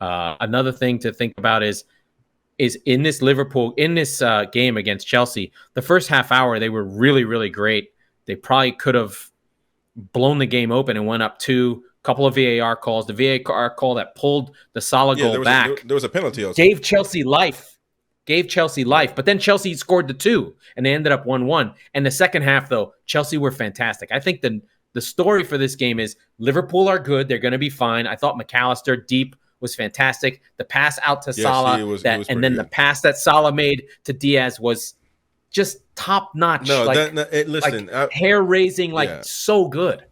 Another thing to think about is in this game against Chelsea, the first half hour they were really, really great. They probably could have blown the game open and went up 2. Couple of VAR calls. The VAR call that pulled the Salah goal back. There was a penalty also. Gave Chelsea life. But then Chelsea scored the 2, and they ended up 1-1. And the second half, though, Chelsea were fantastic. I think the story for this game is Liverpool are good. They're going to be fine. I thought McAllister deep was fantastic. The pass out to Salah, and then the pass that Salah made to Diaz was just top notch. No, listen, hair raising, so good.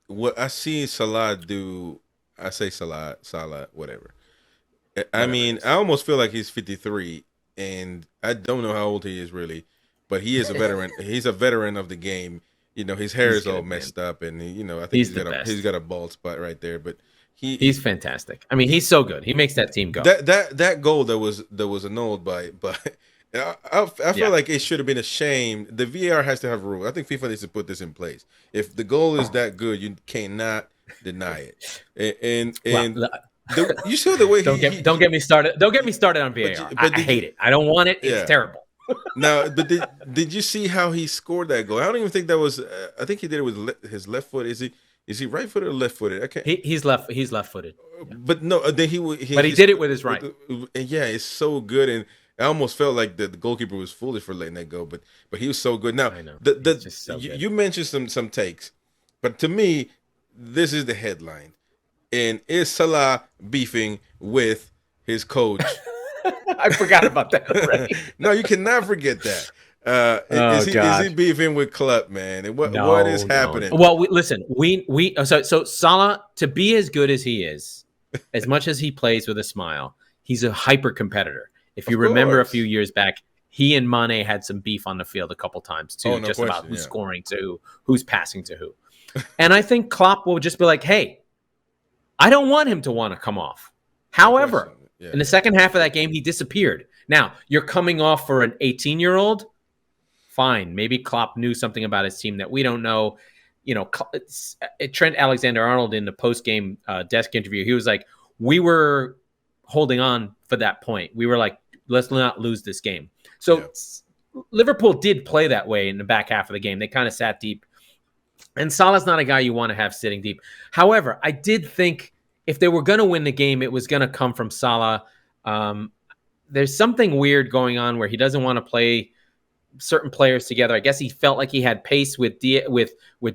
What I see Salah do, I say Salah, whatever. I mean, I almost feel like he's 53, and I don't know how old he is really, but he is a veteran. He's a veteran of the game. You know, his hair is all messed up, and I think he's got a bald spot right there. But he's fantastic. I mean, he's so good. He makes that team go. That goal that was annulled by. I feel like it should have been a shame. The VAR has to have a rule. I think FIFA needs to put this in place. If the goal is that good, you cannot deny it. You saw the way don't get me started. Don't get me started on VAR. I hate it. I don't want it. It's terrible. Now, but did you see how he scored that goal? I don't even think that was. I think he did it with his left foot. Is he right footed or left footed? I can't. He's left footed. But no, then he did it with his right. Yeah, it's so good, and I almost felt like the goalkeeper was foolish for letting that go. But he was so good. Now, I know. You mentioned some takes, but to me, this is the headline. And is Salah beefing with his coach? I forgot about that already. No, you cannot forget that. Is he beefing with Klopp, man? And what is happening? Well, listen, so Salah, to be as good as he is, as much as he plays with a smile, he's a hyper competitor. If you remember a few years back, he and Mane had some beef on the field a couple times too, about who's scoring to who, who's passing to who. And I think Klopp will just be like, hey, I don't want him to want to come off. However, in the second half of that game, he disappeared. Now, you're coming off for an 18-year-old? Fine. Maybe Klopp knew something about his team that we don't know. Trent Alexander-Arnold in the post-game desk interview, he was like, we were holding on for that point. We were like, let's not lose this game. So Liverpool did play that way in the back half of the game. They kind of sat deep. And Salah's not a guy you want to have sitting deep. However, I did think if they were going to win the game, it was going to come from Salah. There's something weird going on where he doesn't want to play certain players together. I guess he felt like he had pace with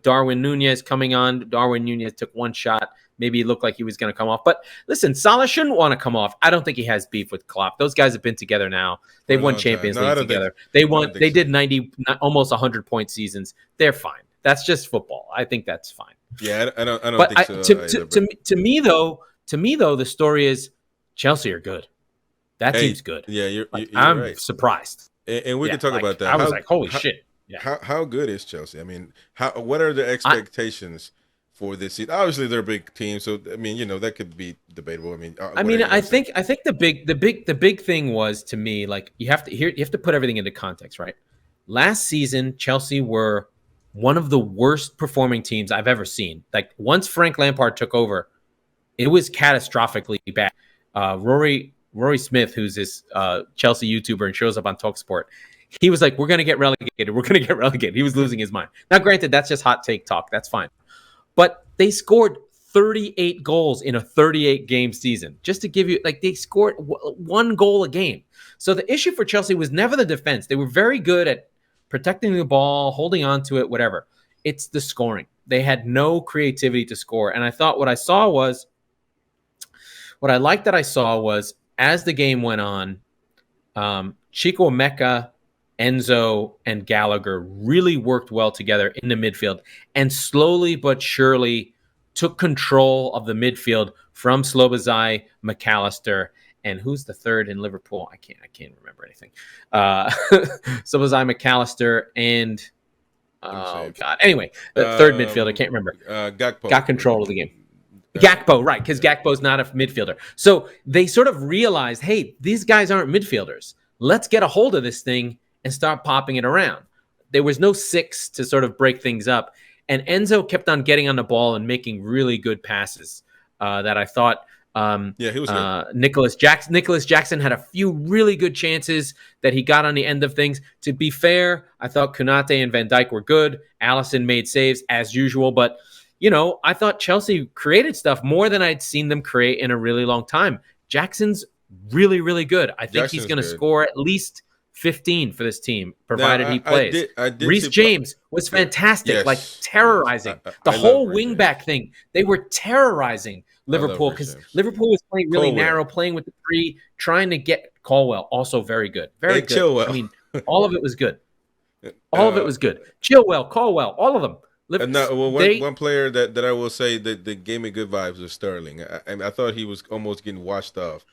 Darwin Nunez coming on. Darwin Nunez took one shot. Maybe it looked like he was going to come off. But listen, Salah shouldn't want to come off. I don't think he has beef with Klopp. Those guys have been together now. They've won Champions League together. They did 90, almost 100-point seasons. They're fine. That's just football. I think that's fine. Yeah, I don't think so. To me though, the story is Chelsea are good. That team's good. Yeah, you're I'm right. surprised. And we can talk about that. I was like, holy shit. Yeah. How good is Chelsea? I mean, what are the expectations for this season? Obviously, they're a big team, so I mean, that could be debatable. I think the big thing was, to me, like you have to put everything into context, right? Last season, Chelsea were one of the worst performing teams I've ever seen. Like once Frank Lampard took over, it was catastrophically bad. Rory Smith, who's this Chelsea YouTuber and shows up on TalkSport, he was like, we're going to get relegated. He was losing his mind. Now, granted, that's just hot take talk. That's fine. But they scored 38 goals in a 38-game season. Just to give you, they scored one goal a game. So the issue for Chelsea was never the defense. They were very good at protecting the ball, holding on to it, whatever. It's the scoring. They had no creativity to score. And I thought what I liked that I saw was, as the game went on, Chico Mecca, Enzo, and Gallagher really worked well together in the midfield and slowly but surely took control of the midfield from Slobozai, McAllister, and who's the third in Liverpool? I can't remember anything. Slobozai, McAllister, and God. Anyway, the third midfielder, I can't remember. Gakpo got control of the game. Gakpo, right, because Gakpo's not a midfielder. So they sort of realized, hey, these guys aren't midfielders. Let's get a hold of this thing and start popping it around. There was no six to sort of break things up. And Enzo kept on getting on the ball and making really good passes that I thought Yeah, he was good. Nicholas Jackson had a few really good chances that he got on the end of things. To be fair, I thought Konate and Van Dijk were good. Allison made saves as usual, but I thought Chelsea created stuff more than I'd seen them create in a really long time. Jackson's really, really good. I think he's going to score at least 15 for this team, provided he plays. Reece James was fantastic, like terrorizing. The whole wingback thing. They were terrorizing Liverpool because Liverpool was playing really narrow, playing with the three, trying to get Colwell. Also very good. Very good. Chilwell. I mean, all of it was good. All of it was good. Chilwell, Colwell, all of them. One player that I will say that gave me good vibes was Sterling. I thought he was almost getting washed off.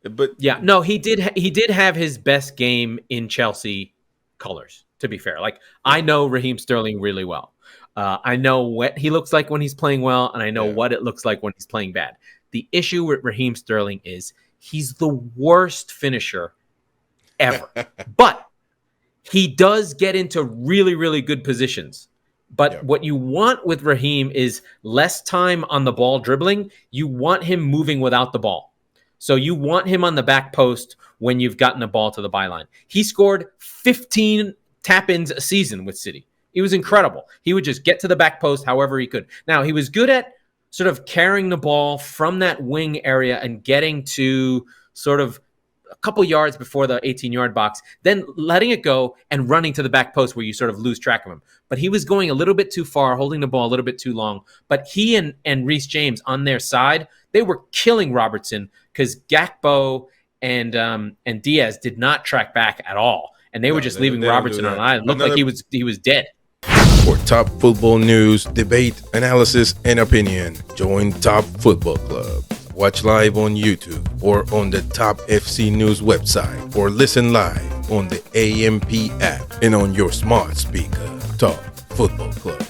He did have his best game in Chelsea colors. To be fair, I know Raheem Sterling really well. I know what he looks like when he's playing well, and I know what it looks like when he's playing bad. The issue with Raheem Sterling is he's the worst finisher ever, but he does get into really, really good positions. But what you want with Raheem is less time on the ball dribbling. You want him moving without the ball. So you want him on the back post when you've gotten the ball to the byline. He scored 15 tap-ins a season with City. It was incredible. He would just get to the back post however he could. Now, he was good at sort of carrying the ball from that wing area and getting to sort of a couple yards before the 18-yard box, then letting it go and running to the back post where you sort of lose track of him. But he was going a little bit too far, holding the ball a little bit too long. But he and Reece James on their side, they were killing Robertson because Gakpo and Diaz did not track back at all. And they were just leaving Robertson on an island. It looked like he was dead. For top football news, debate, analysis, and opinion, join Top Football Club. Watch live on YouTube or on the Top FC News website, or listen live on the AMP app and on your smart speaker. Top Football Club.